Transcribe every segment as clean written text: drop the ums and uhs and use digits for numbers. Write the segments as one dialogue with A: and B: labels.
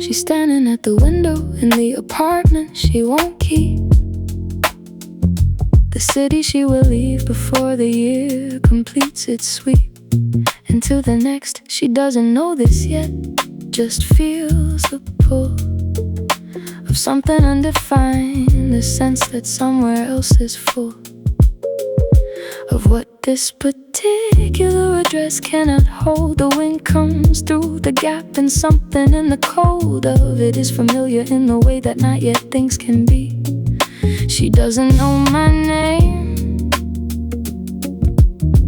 A: She's standing at the window in the apartment she won't keep, the city she will leave before the year completes its sweep. Into the next, she doesn't know this yet, just feels the pull of something undefined, the sense that somewhere else is full of what this particular address cannot hold. The wind comes through the gap, and something in the cold of it is familiar in the way that not yet things can be. She doesn't know my name,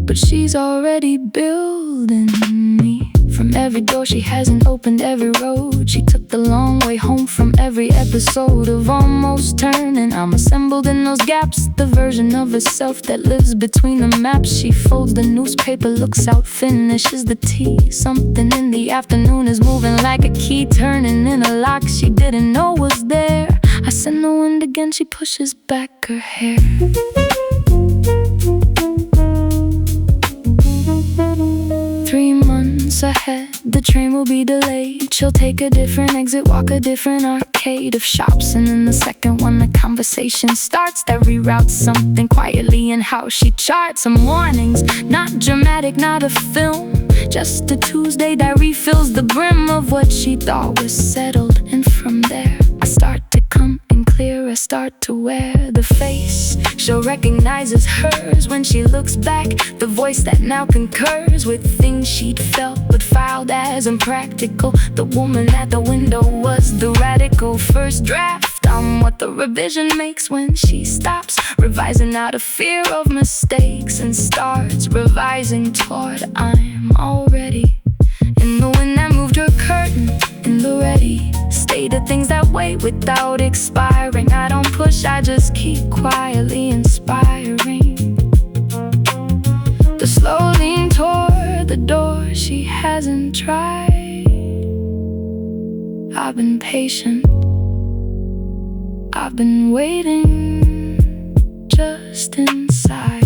A: but she's already building me. From every door she hasn't opened, every road she took the long way home, from every episode of Almost Turning, I'm assembled in those gaps, the version of herself that lives between the maps. She folds the newspaper, looks out, finishes the tea. Something in the afternoon is moving like a key, turning in a lock she didn't know was there. I send the wind again, she pushes back her hair. 3 months ahead, the train will be delayed. She'll take a different exit, walk a different arcade of shops, and in the second one the conversation starts. That reroutes something quietly in how she charts. Some warnings, not dramatic, not a film, just a Tuesday that refills the brim of what she thought was settled. And from there I start to come in clear, I start to wear the face she'll recognize as hers when she looks back, the voice that now concurs with things she'd felt but filed as impractical. The woman at the window was the radical first draft. I'm what the revision makes when she stops revising out of fear of mistakes and starts revising toward I'm already in the wind that moved her curtain, in the ready state of things that wait without expiring. I don't push, I just keep quietly inspiring. The slow lean toward the door she hasn't tried. I've been patient, I've been waiting just inside.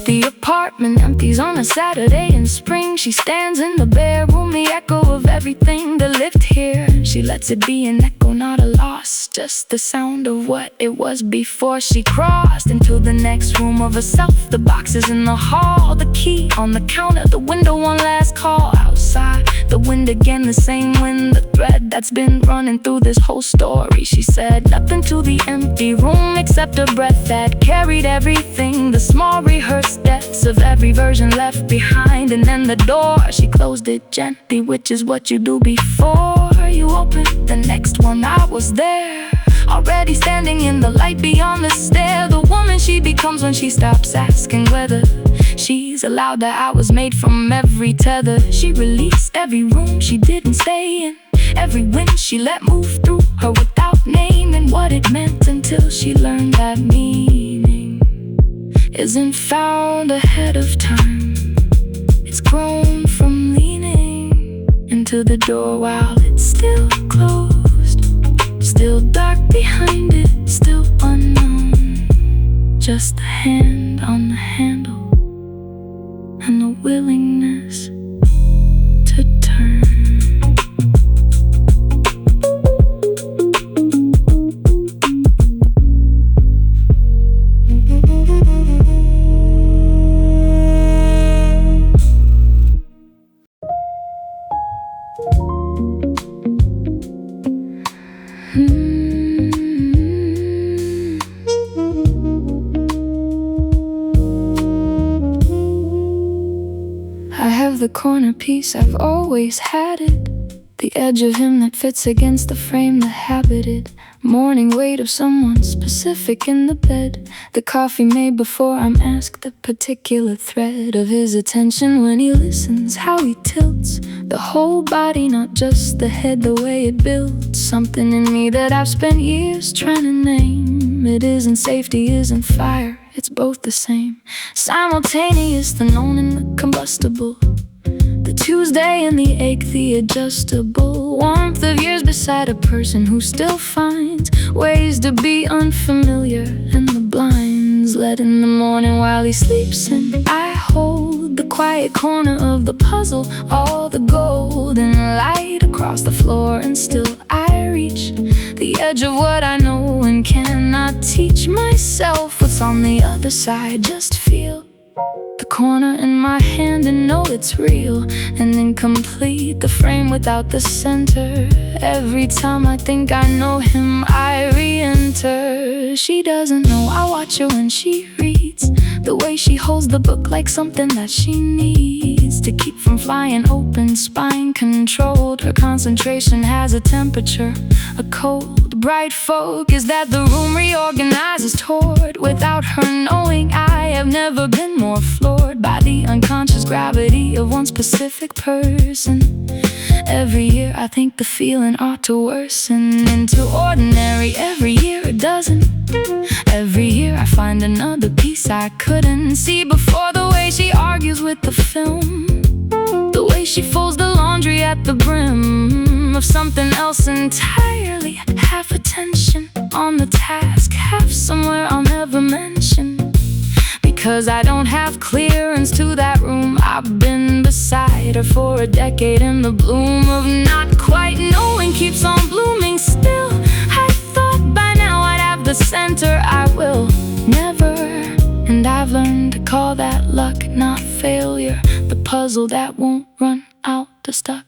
A: The apartment empties on a Saturday in spring. She stands in the bare room, the echo of everything that lived here. She lets it be an echo, not a loss, just the sound of what it was before she crossed into the next room of herself. The boxes in the hall, the key on the counter, the window, one last call outside. The wind again, the same wind, the thread that's been running through this whole story. She said nothing to the empty room except a breath that carried everything, the small rehearsed deaths of every version left behind. And then the door, she closed it gently, which is what you do before you open the next one. I was there, already standing in the light beyond the stair. The woman she becomes when she stops asking whether she's allowed. That I was made from every tether she released, every room she didn't stay in, every wind she let move through her without naming what it meant, until she learned that meaning isn't found ahead of time. It's grown from leaning into the door while it's still closed, still dark behind it, still unknown. Just the hand on the handle and the willingness to turn. The corner piece, I've always had it, the edge of him that fits against the frame, the habited morning weight of someone specific in the bed, the coffee made before I'm asked, the particular thread of his attention when he listens, how he tilts the whole body, not just the head, the way it builds something in me that I've spent years trying to name. room. It isn't safety, isn't fire, it's both the same. Simultaneous, the known and the combustible, the Tuesday and the ache, the adjustable warmth of years beside a person who still finds ways to be unfamiliar. And the blinds let in the morning while he sleeps, and I hold the quiet corner of the puzzle, all the golden light across the floor. And still I reach the edge of what I know and cannot teach myself what's on the other side. Just feel the corner in my hand and know it's real and incomplete, the frame without the center. Every time I think I know him, I re-enter. She doesn't know I watch her when she reads, the way she holds the book like something that she needs to keep from flying open, spine controlled. Her concentration has a temperature, a cold, bright focus that the room reorganizes toward. Without her knowing, I have never been more floored by the unconscious gravity of one specific person. Every year I think the feeling ought to worsen into ordinary. Every year a dozen. Every year I find another piece I couldn't see before. The way she argues with the film, the way she folds the laundry at the brim of something else entirely. Half attention on the task, half somewhere I'll never mention, because I don't have clearance to that room. I've been beside her for a decade, and the bloom of not quite knowing keeps on blooming still. I thought by now I'd have the center, I will never. And I've learned to call that luck, not failure, the puzzle that won't run out of stuck.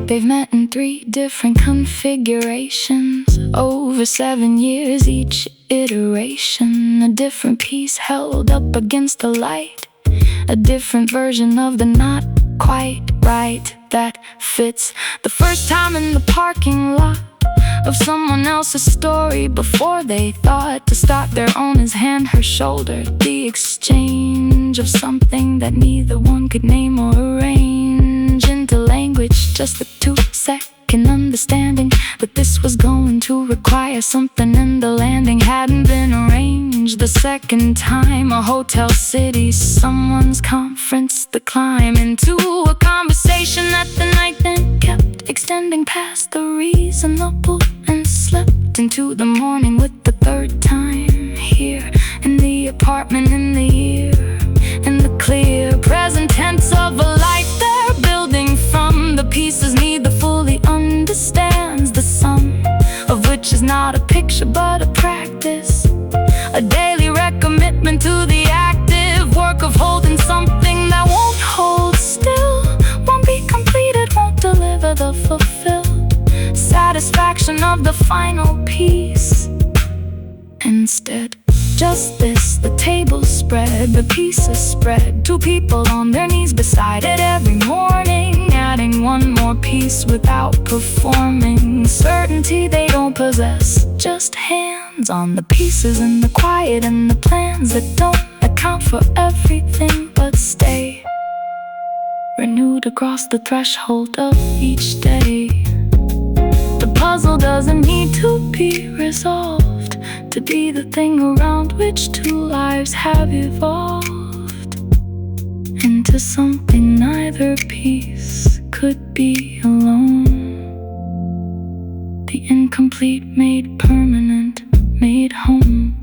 A: They've met in 3 different configurations over 7 years, each iteration a different piece held up against the light, a different version of the not quite right that fits. The first time in the parking lot of someone else's story, before they thought to start their own, his hand, her shoulder, the exchange of something that neither one could name or arrange into language, just the 2-second understanding. But this was going to require something, and the landing hadn't been arranged. The second time, a hotel city, someone's conference, the climb into a conversation that the night then kept extending past the reasonable, and slept into the morning with the third time here in the apartment in the year. In the clear present tense of a life they're building from, the pieces neither fully understands, the sum of which is not a picture but a practice, a daily recommitment to the active work of holding something that won't hold still, won't be completed, won't deliver the fulfilled satisfaction of the final piece. Instead, just this, the table spread, the pieces spread, 2 people on their knees beside it every morning, adding one more piece without performing certainty they don't possess, just hands on the pieces in the quiet, and the plans that don't account for everything but stay renewed across the threshold of each day. The puzzle doesn't need to be resolved to be the thing around which 2 lives have evolved into something neither piece could be alone. The incomplete made permanent, made home.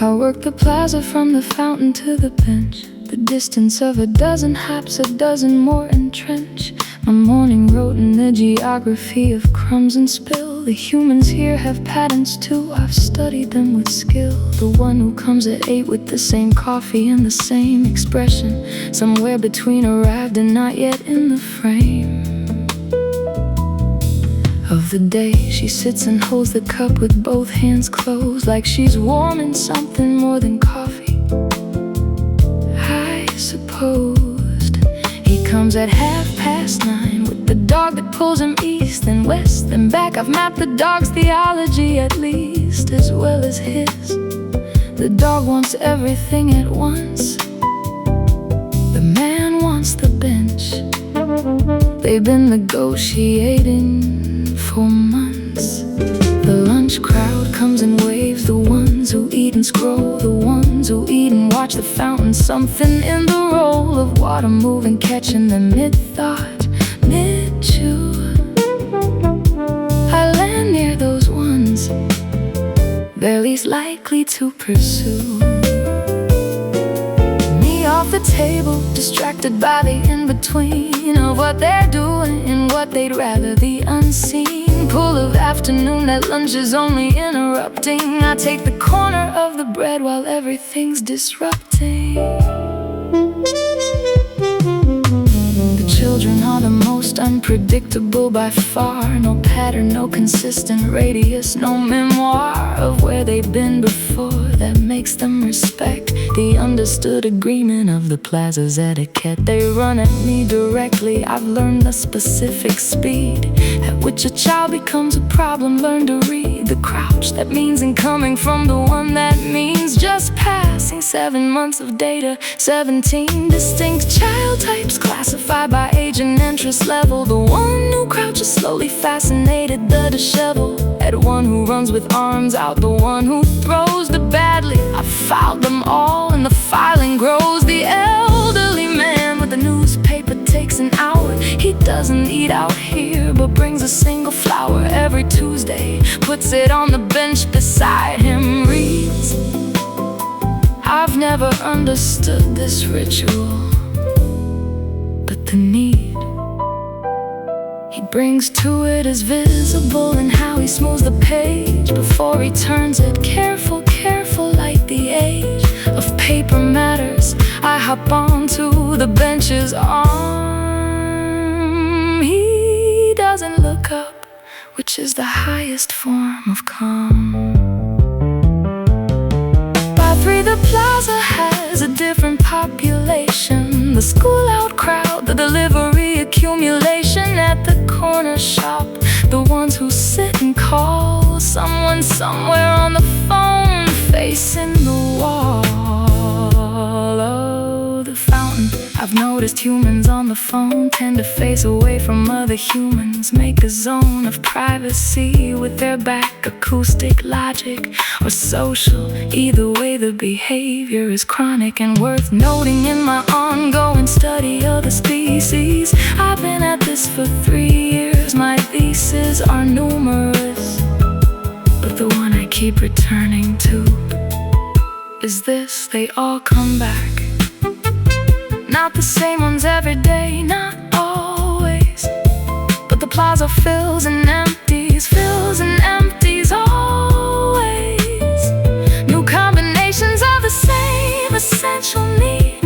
A: I work the plaza from the fountain to the bench, the distance of a dozen hops, a dozen more entrench. My morning wrote in the geography of crumbs and spill. The humans here have patterns too, I've studied them with skill. The one who comes at 8 with the same coffee and the same expression, somewhere between arrived and not yet in the frame. of the day. She sits and holds the cup with both hands closed, like she's warming something more than coffee, I supposed. He comes at 9:30 with the dog that pulls him east and west and back. I've mapped the dog's theology at least, as well as his. The dog wants everything at once. The man wants the bench. They've been negotiating for months. The lunch crowd comes in waves, the ones who eat and scroll, the ones who eat and watch the fountain. Something in the roll of water moving, catching them mid-thought, mid-chew. I land near those ones they're least likely to pursue. Me off the table, distracted by the in-between of what they're doing and what they'd rather, the unseen pull of afternoon that lunch is only interrupting. I take the corner of the bread while everything's disrupting. Children are the most unpredictable by far. No pattern, no consistent radius, no memoir of where they've been before that makes them respect the understood agreement of the plaza's etiquette. They run at me directly. I've learned the specific speed at which a child becomes a problem. Learn to read the crouch that means incoming from the one that means just passing. 7 months of data, 17 distinct child types classified by age and interest level. The one who crouches slowly fascinated, the disheveled at one who runs with arms out, the one who throws the badly. I filed them all and the filing grows. The elderly man with the newspaper takes an hour. He doesn't eat out here but brings a single flower every Tuesday, puts it on the bench beside him, reads. I've never understood this ritual, but the need he brings to it is visible in how he smooths the page before he turns it. Careful, careful, like the age of paper matters. I hop onto the bench's arm. He doesn't look up, which is the highest form of calm. By 3 the plaza has a different population. The school out crowd, the delivery accumulation at the corner shop, the ones who sit and call someone somewhere on the phone, facing the wall of the fountain. I've noticed humans on the phone tend to face away from other humans, make a zone of privacy with their back. Acoustic, logic, or social, either way the behavior is chronic and worth noting. In my ongoing study of the species, I've been at this for 3 years. My theses are numerous, but the one I keep returning to is this: they all come back. Not the same ones every day, not always, but the plaza fills and empties always. New combinations of the same essential need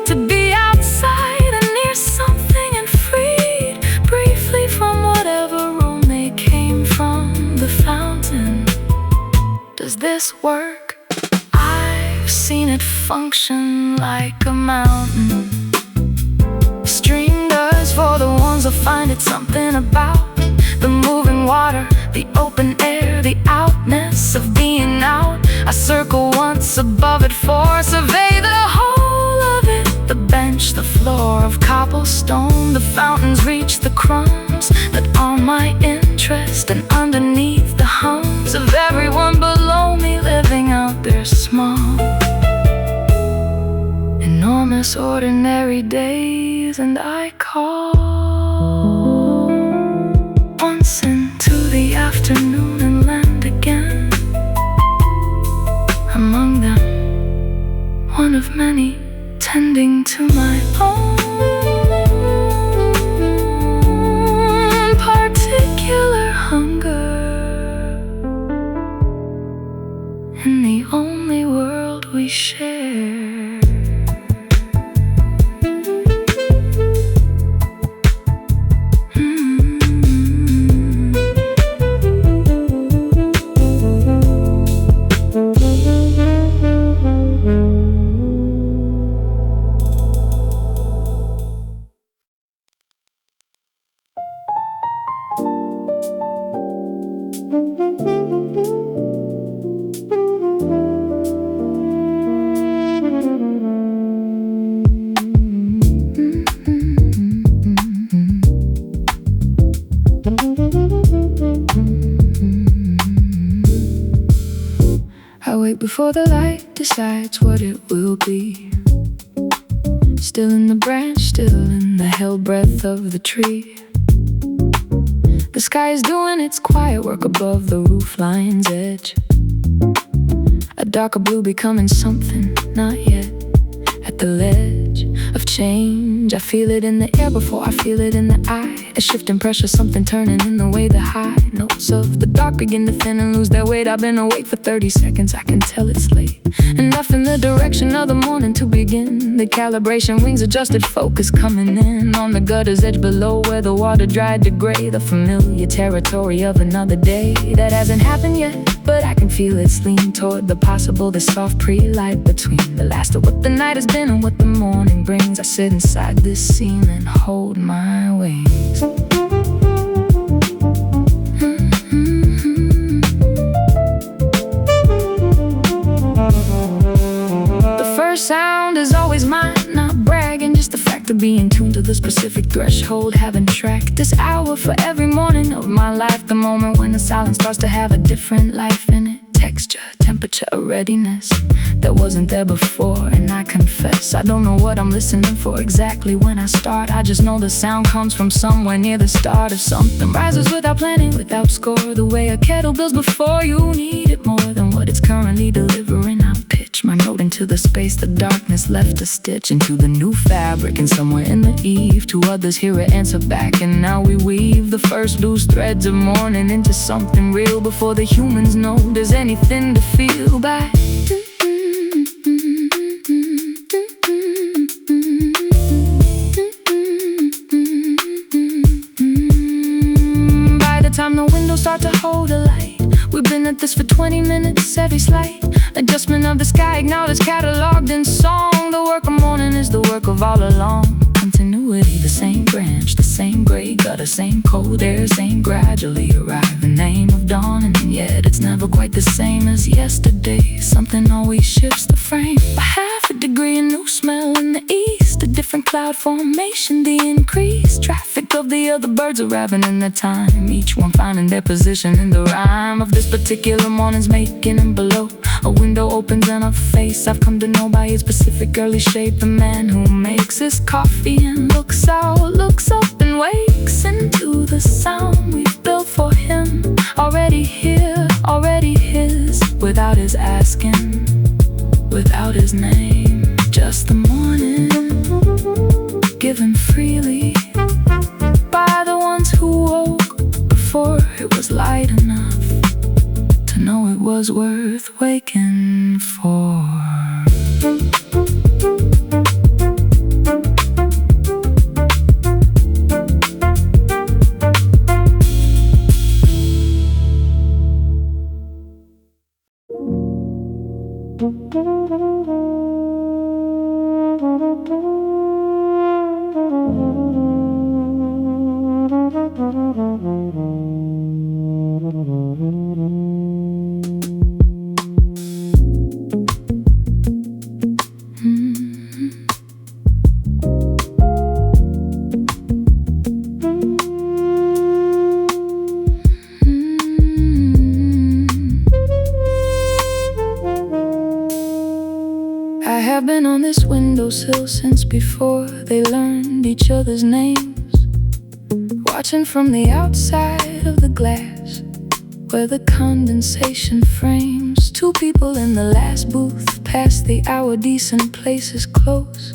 A: to be outside and near something and freed briefly from whatever room they came from. The fountain, does this work? I've seen it function like a mountain. Stream does for the ones who find it something about the moving water, the open air, the outness of being out. I circle once above it for survey the whole of it. The bench, the floor of cobblestone, the fountains reach the crumbs that are my interest, and underneath the hums of everyone below me living out their small, enormous, ordinary days. And I call once into the afternoon and land again among them, one of many tending to my own particular hunger in the only world we share. wait before the light decides what it will be. Still in the branch, still in the held breath of the tree. The sky is doing its quiet work above the roofline's edge. A darker blue becoming something not yet. At the ledge of change, I feel it in the air before I feel it in the eye. A shift in pressure, something turning in the way the high notes of the dark begin to thin and lose their weight. I've been awake for 30 seconds, I can tell it's late. Enough in the direction of the morning to begin. The calibration wings adjusted, focus coming in on the gutter's edge below where the water dried to gray. The familiar territory of another day that hasn't happened yet, but I can feel its lean toward the possible. The soft pre-light between the last of what the night has been and what the morning brings. I sit inside this scene and hold my wings. The first sound is always mine, not bragging, just the fact of being tuned to the specific threshold. Having tracked this hour for every morning of my life, the moment when the silence starts to have a different life in it. Texture, temperature, a readiness that wasn't there before. And I confess, I don't know what I'm listening for exactly when I start. I just know the sound comes from somewhere near the start of something. Rises without planning, without score. The way a kettle builds before you need it more than what it's currently delivering. I'll pitch my note into the space the darkness left to stitch into the new fabric. And somewhere in the eve, two others hear it answer back. And now we weave the first loose threads of morning into something real before the humans know there's anything to feel by. By the time the windows start to hold a light, we've been at this for 20 minutes. Every slight adjustment of the sky acknowledged, cataloged in song. The work of morning is the work of all along. Continuity, the same branch, the same gray gutter, same cold air, same gradually arriving name of dawn. And yet it's never quite the same as yesterday. Something always shifts the frame by half a degree. A new smell in the east, a different cloud formation, the increased traffic of the other birds arriving in their time, each one finding their position in the rhyme of this particular morning's making. And below, a window opens and a face I've come to know by its specific early shape. The man who makes his coffee and looks out, looks up and wakes into the sound we've built for him. Already here, already his, without his asking, without his name. Just the morning, given freely by the ones who woke before it was light enough to know it was worth waking for. I have been on this windowsill since before they learned each other's names, watching from the outside of the glass where the condensation frames. Two people in the last booth, past the hour, decent places close.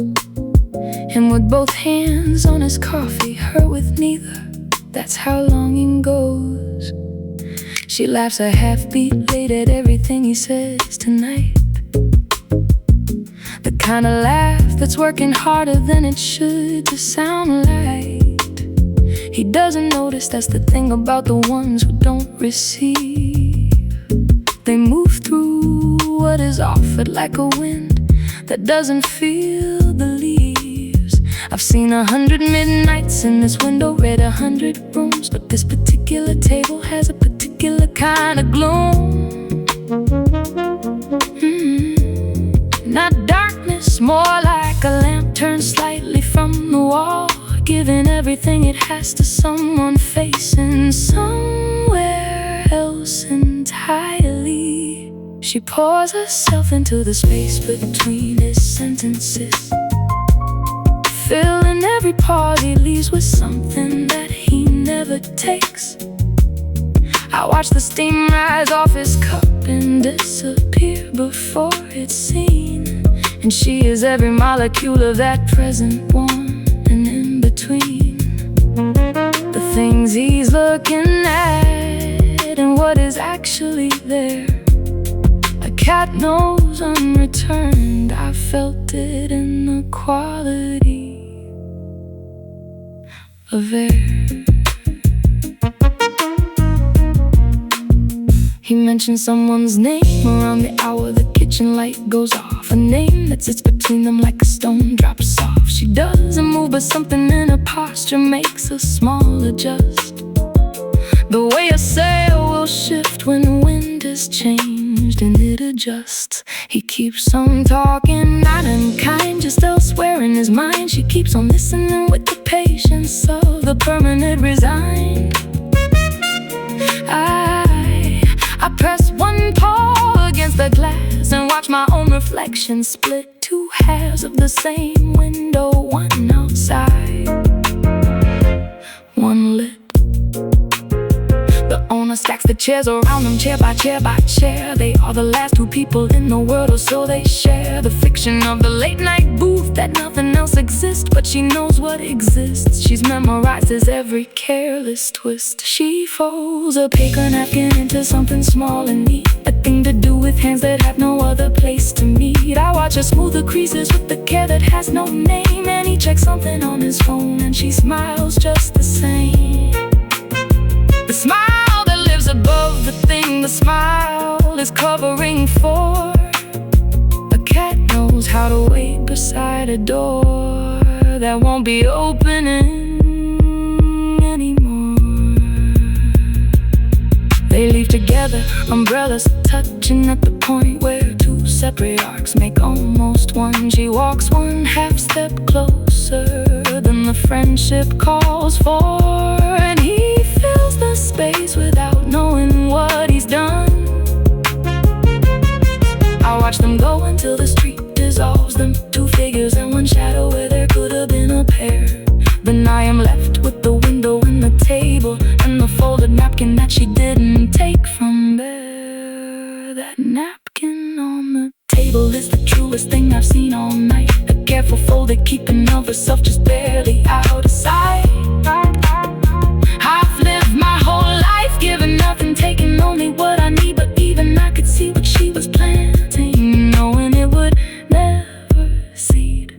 A: Him with both hands on his coffee, her with neither. That's how longing goes. She laughs a half-beat late at everything he says tonight. The kind of laugh that's working harder than it should to sound light. He doesn't notice that's the thing about the ones who don't receive. They move through what is offered like a wind that doesn't feel the leaves. I've seen 100 midnights in this window, read 100 rooms, but this particular table has a particular kind of gloom. Not darkness, more like a lamp turned slightly from the wall, giving everything it has to someone facing somewhere else entirely. She pours herself into the space between his sentences, filling every part he leaves with something that he never takes. I watch the steam rise off his cup and disappear before it's seen. And she is every molecule of that present one and in between. The things he's looking at and what is actually there. A cat knows unreturned. I felt it in the quality of air. He mentions someone's name around the hour the kitchen light goes off. A name that sits between them like a stone drops off. She doesn't move, but something in her posture makes a small adjust. The way a sail will shift when the wind is changed and it adjusts. He keeps on talking, not unkind, just elsewhere in his mind. She keeps on listening with the patience of the permanent resigned. I press one paw against the glass and watch my own reflection split two halves of the same window, one outside, one lit. The owner stacks the chairs around them, chair by chair by chair. They are the last two people in the world, or so they share. The fiction of the late night booth, that nothing else exists, but she knows what exists. She's memorizes every careless twist. She folds a paper napkin into something small and neat, a thing to do with hands that have no other place to meet. I watch her smooth the creases with the care that has no name. And he checks something on his phone and she smiles just the same. The smile that lives above the thing the smile is covering for. A cat knows how to wait beside a door that won't be opening anymore. They leave together, umbrellas touching at the point where two separate arcs make almost one. She walks one half step closer than the friendship calls for, and he fills the space without knowing what he's done. I watch them go until the street dissolves them, two figures and one shadow where there could have been a pair. Then I am left with the window and the table and the folded napkin that she didn't take from there. That napkin on the table is the truest thing I've seen all night. A careful folded keeping of herself just barely out of sight. I've lived my whole life giving nothing, taking only what I need, but even I could see what she was planting, knowing it would never seed.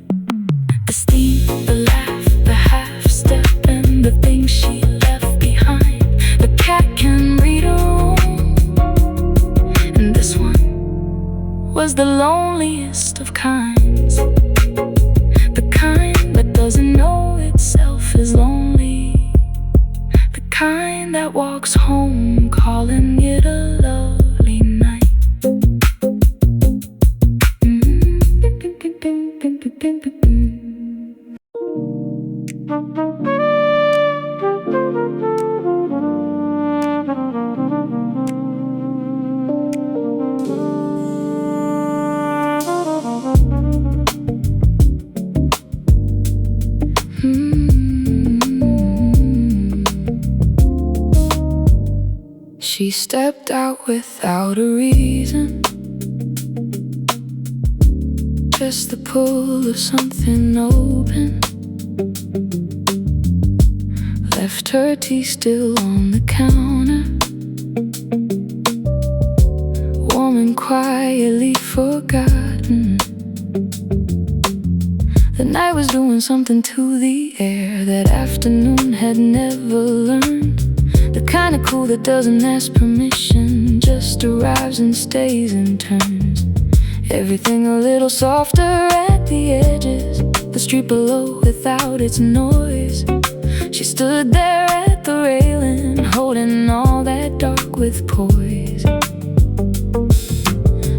A: The steam, the laugh, the half step, and the things she left behind. The cat can read her room, and this one was the loneliest of kinds. The kind that doesn't know itself is lonely. The kind that walks home calling it a lovely night. She stepped out without a reason, just the pull of something open. Left her tea still on the counter, warm and quietly forgotten. The night was doing something to the air that afternoon had never learned. The kind of cool that doesn't ask permission, just arrives and stays and turns. Everything a little softer at the edges, the street below without its noise. She stood there at the railing, holding all that dark with poise.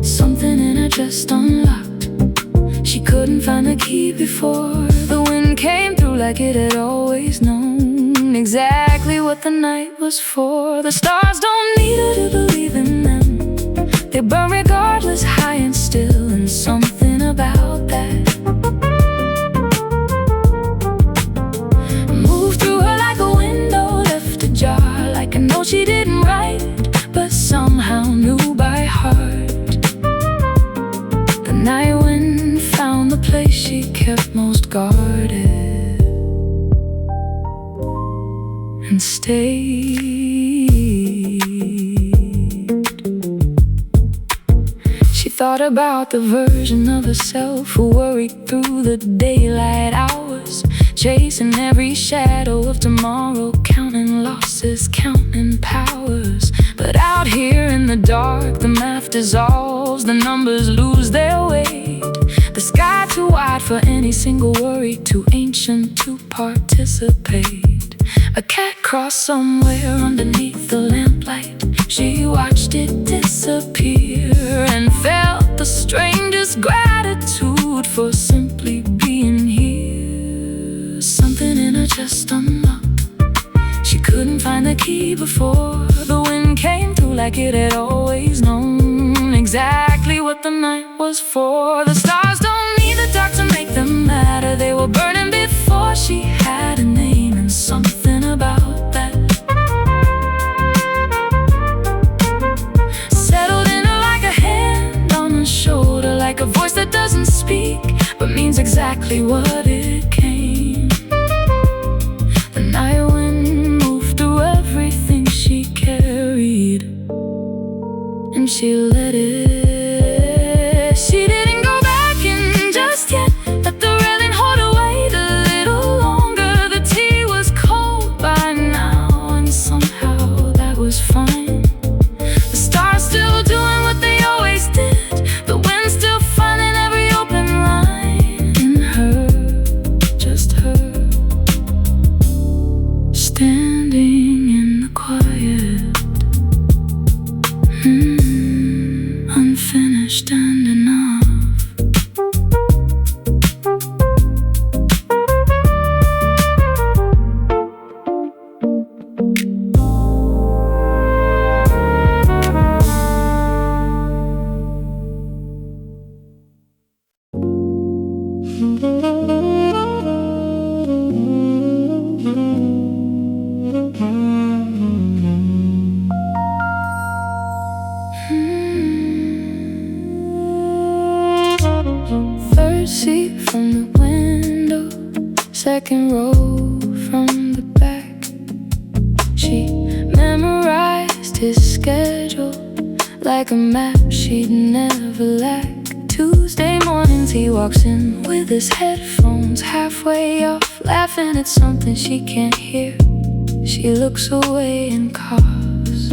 A: Something in her just unlocked. She couldn't find the key before. The wind came through like it had always known exactly what the night was for. The stars don't need her to believe in them. They burn regardless, high and still, and something about that moved through her like a window left ajar, like a note she didn't write, but somehow knew by heart. The night wind found the place she kept most guarded and stayed. She thought about the version of herself who worried through the daylight hours, chasing every shadow of tomorrow, counting losses, counting powers. But out here in the dark, the math dissolves, the numbers lose their weight. The sky too wide for any single worry, too ancient to participate. A cat crossed somewhere underneath the lamplight. She watched it disappear and felt the strangest gratitude for simply being here. Something in her chest unlocked. She couldn't find the key before the wind came through, like it had always known exactly what the night was for. The stars don't need the dark to make them matter. They were burning before she had a name, and something about that settled in her like a hand on the shoulder, like a voice that doesn't speak but means exactly what it came. The night wind moved through everything she carried, and she let it. She didn't go back in just yet. Let the railing hold her weight a little longer. The tea was cold by now, and somehow that was fine. The stars still doing what they always did. The wind still finding every open line. In her, just her, standing in the quiet, unfinished and enough. First seat from the window, second row from the back. She memorized his schedule like a map she'd never lack. Tuesday mornings he walks in with his headphones halfway off, laughing at something she can't hear. She looks away and coughs.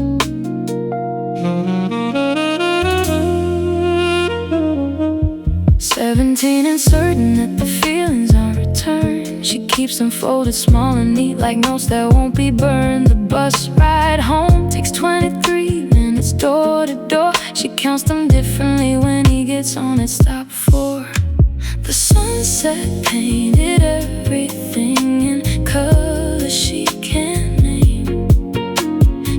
A: 17 and certain that the feelings aren't returned. She keeps them folded small and neat like notes that won't be burned. The bus ride home takes 23 minutes door to door. She counts them differently when he gets on at stop 4. The sunset painted everything in colors she can't name.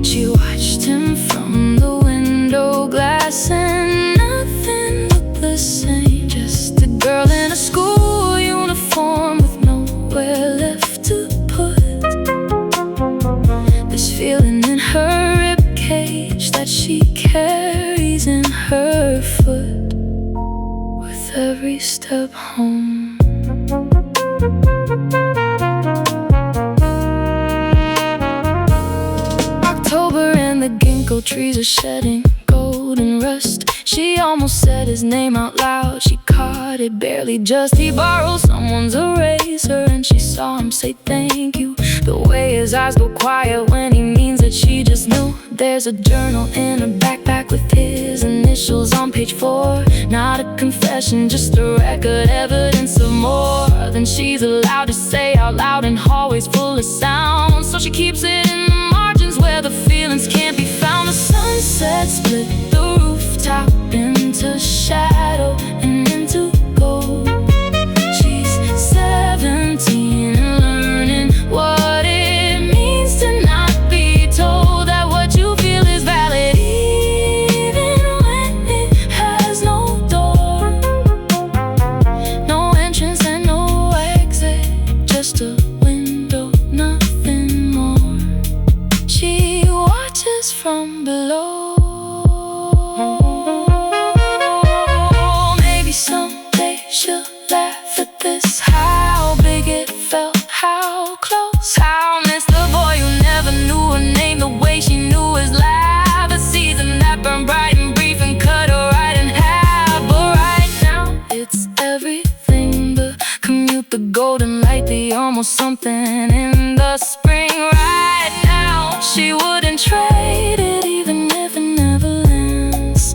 A: She watched him from the window glass and nothing looked the same. Just a girl in a school uniform with nowhere left to put. This feeling in her ribcage that she carries in her foot with every step home. October and the ginkgo trees are shedding golden rust. She almost said his name out loud. She caught it barely just. He borrowed someone's eraser and she saw him say thank you. The way his eyes go quiet when he means it, she just knew. There's a journal in her backpack with his initials on page 4. Not a confession, just a record, evidence of more than she's allowed to say out loud in hallways full of sound. So she keeps it in the margins where the feelings can't be found. The sunset split the rooftop into shadow and into gold. She's 17 and learning what it means to not be told that what you feel is valid, even when the golden light, the almost something in the spring. Right now, she wouldn't trade it, even if it never lands.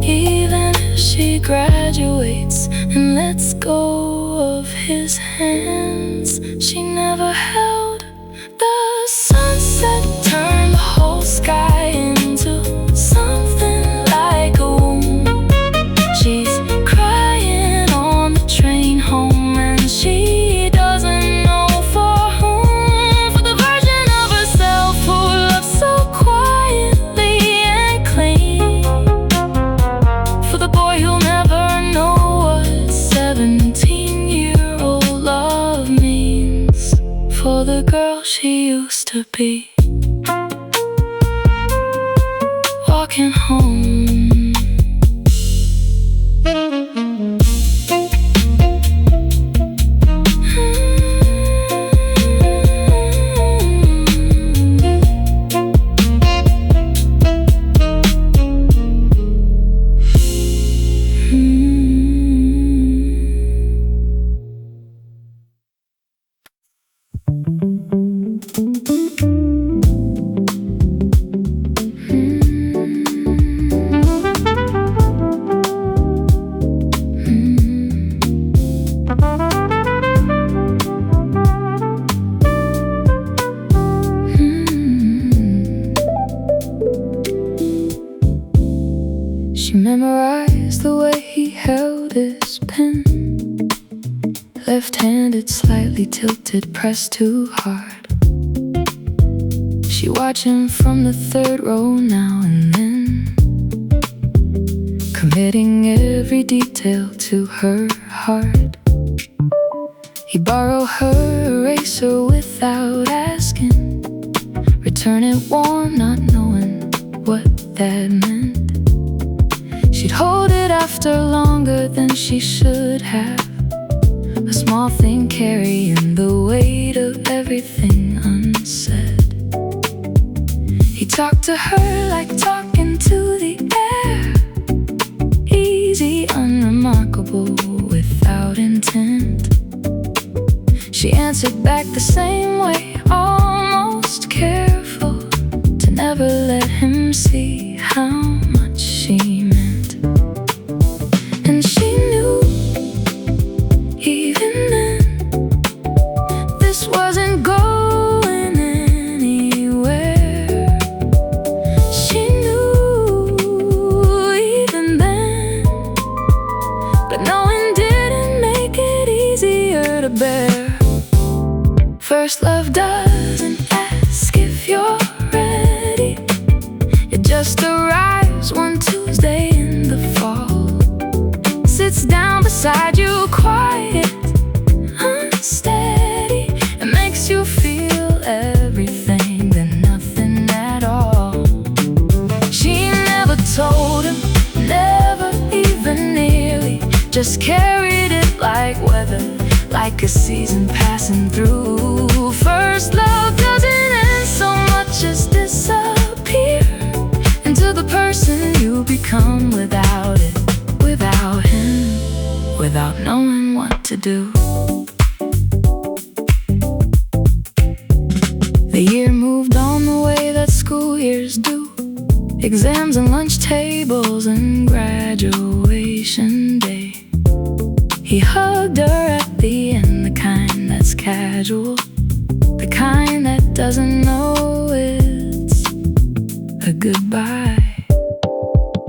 A: Even if she graduates and lets go of his hands, she never held. The sunset turned the whole sky into something like a womb. She's crying on the train home, and she doesn't know for whom. For the version of herself who loves so quietly and clean. For the boy who'll never know what 17-year-old love means. For the girl she used to be, walking home. She memorized the way he held his pen, left-handed, slightly tilted, pressed too hard. She watched him from the third row now and then, committing every detail to her heart. He borrowed her eraser without asking, return it warm, not knowing what that meant. She'd hold it after longer than she should have, a small thing carrying the weight of everything unsaid. He talked to her like talking to the air, easy, unremarkable, without intent. She answered back the same way, almost careful to never let him see how much she meant. And she knew, even then, this wasn't going anywhere. She knew, even then, but knowing didn't make it easier to bear. First love doesn't ask if you're ready. It just arrives one Tuesday in the fall, sits down beside you, quiet, unsteady, and makes you feel everything, then nothing at all. She never told him, never even nearly, just carried it like weather, like a season passing through. First love doesn't end so much as disappear into the person you become without it, without him, without knowing what to do. The year moved on the way that school years do, exams and lunch tables and graduation day. He hugged her at the end, the kind that's casual, the kind that doesn't know it's a goodbye.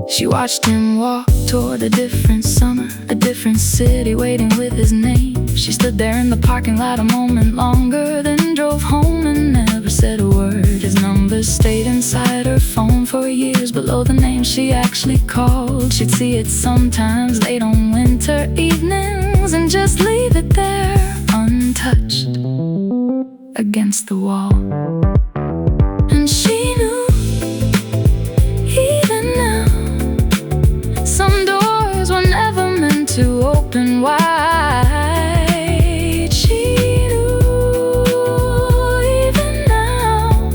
A: She watched him walk toward a different summer, a different city, waiting with his name. She stood there in the parking lot a moment longer, then drove home and never said a word. His number stayed inside her phone for years, below the name she actually called. She'd see it sometimes late on winter evenings and just leave it there, untouched, against the wall. And she knew, even now, some doors were never meant to open wide. She knew, even now,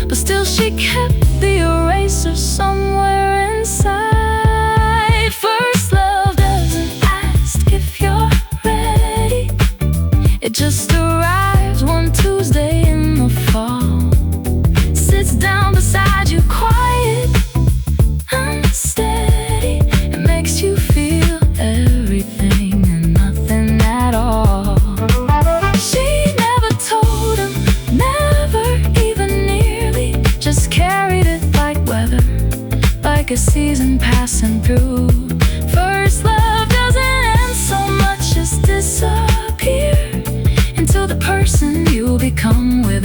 A: but still she kept the eraser somewhere inside. First love doesn't ask if you're ready.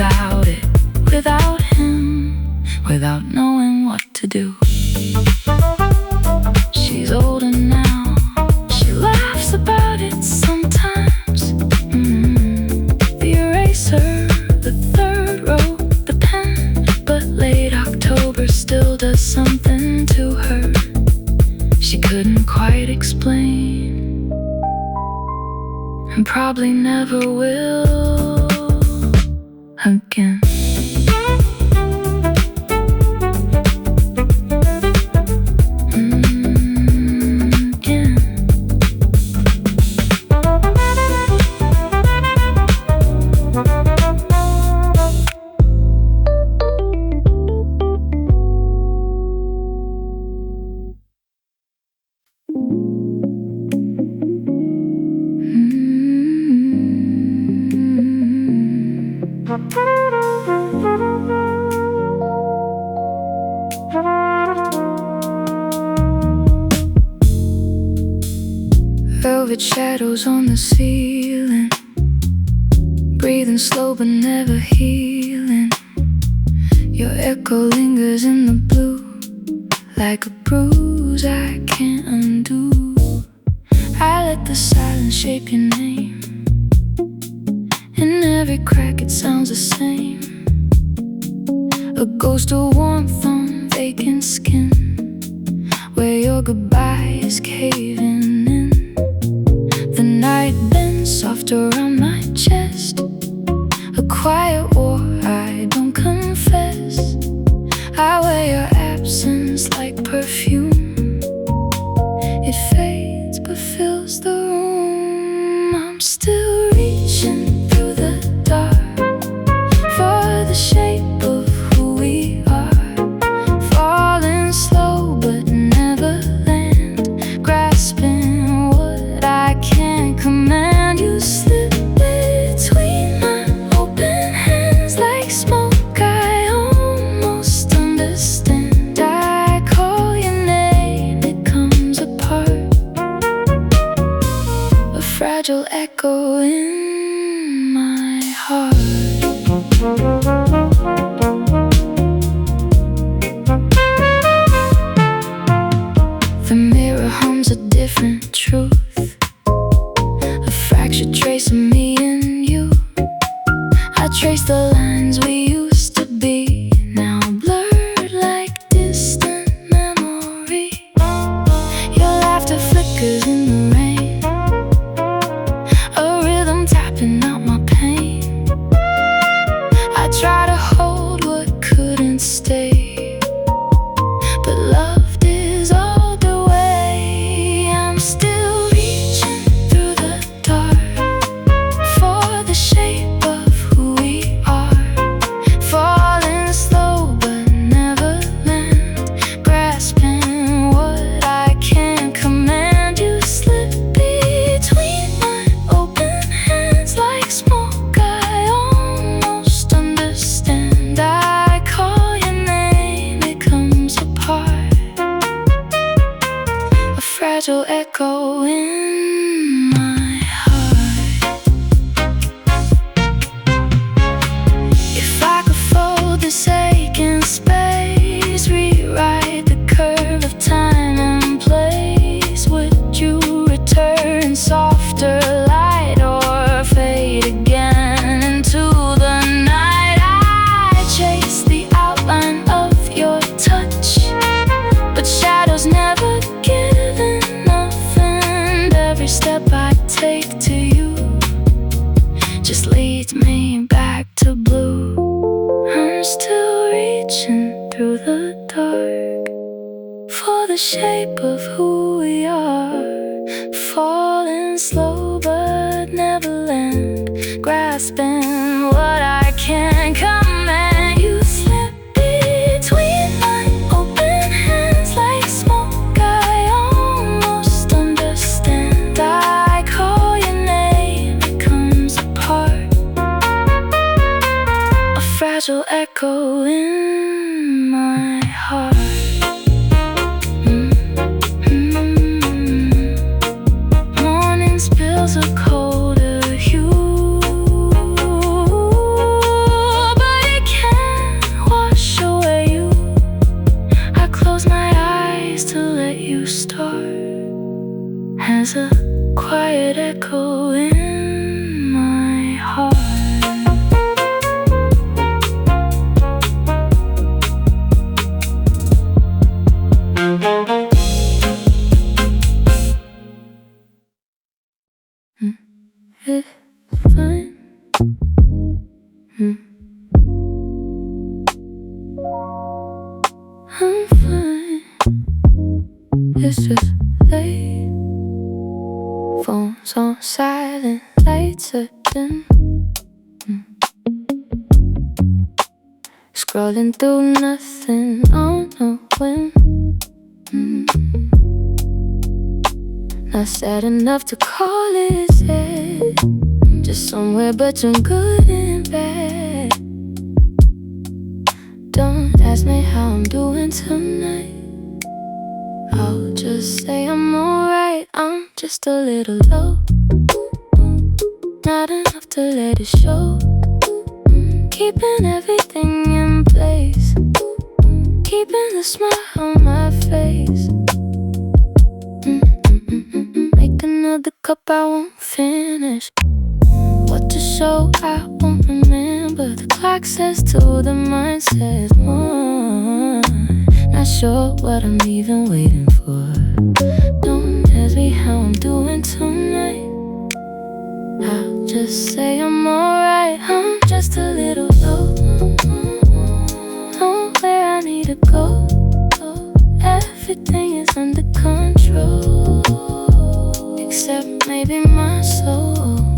A: without it, without him, without knowing what to do. She's older now, she laughs about it sometimes. The eraser, the third wrote the pen, but late October still does something to her she couldn't quite explain, and probably never will again. Velvet shadows on the ceiling, breathing slow but never healing. Your echo lingers in the blue, like a bruise I can't undo. I let the silence shape your name. In every crack it sounds the same, a ghost of warmth on vacant skin, where your goodbye is caving in. The night bends soft around my chest, a quiet war I don't confess. I wear your absence like perfume, it fades but fills the room. I'm still reaching through the dark for the shape of who we are, falling slow but never land, grasping what I can't command. You slip between my open hands like smoke I almost understand. I call your name, it comes apart, a fragile echo in my heart. The mirror hums a different truth, a fractured trace of me and you. I trace the lines we used to be, now blurred like distant memory. Your laughter flickers in the rain, a rhythm tapping out my pain. I try to hold what couldn't stay, but love dissolved away. I'm still reaching through the dark for the shape of who we are, falling slow but never land, grasping what I can't command. You slip between my open hands like smoke I almost understand. I call your name, it comes apart, a fragile echo in my heart. If I could fold this ache in space, rewrite the curve of time and place, would you return softer light or fade again into the night? I chase the outline of your touch, but shadows never give enough, and every step I take to you just leads me back to blue. I'm still reaching through the dark for the shape of who we are, falling slow but never land, grasping what I can't command. You slip between my open hands like smoke I almost understand. I call your name, it comes apart, a fragile echo in my heart. has a quiet echo in my heart. It's fine. I'm fine. It's just late. Phone's on silent, lights are dim. Scrolling through nothing on a whim. Not sad enough to call it sad. Just somewhere between good and bad. Don't ask me how I'm doing tonight. I'll just say I'm alright. I'm just a little low, not enough to let it show. Keeping everything in place, keeping the smile on my face. Make another cup, I won't finish. What to show, I won't remember. The clock says 2, the mind says 1. Not sure what I'm even waiting for. Don't ask me how I'm doing tonight. I'll just say I'm alright. I'm just a little low, know where I need to go. Everything is under control, except maybe my soul.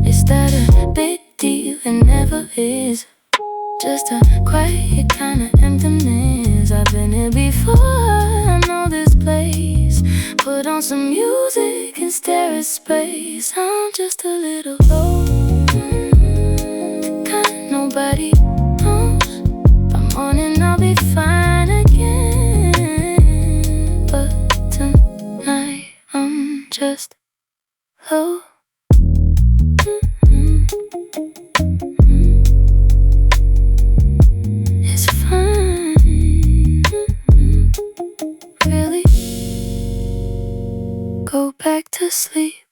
A: Is that a big deal? It never is. Just a quiet kind of emptiness. I've been here before, I know this place. Put on some music and stare at space. I'm just a little low, the kind nobody knows. By morning I'll be fine again, but tonight I'm just low. It's fine, really. Go back to sleep.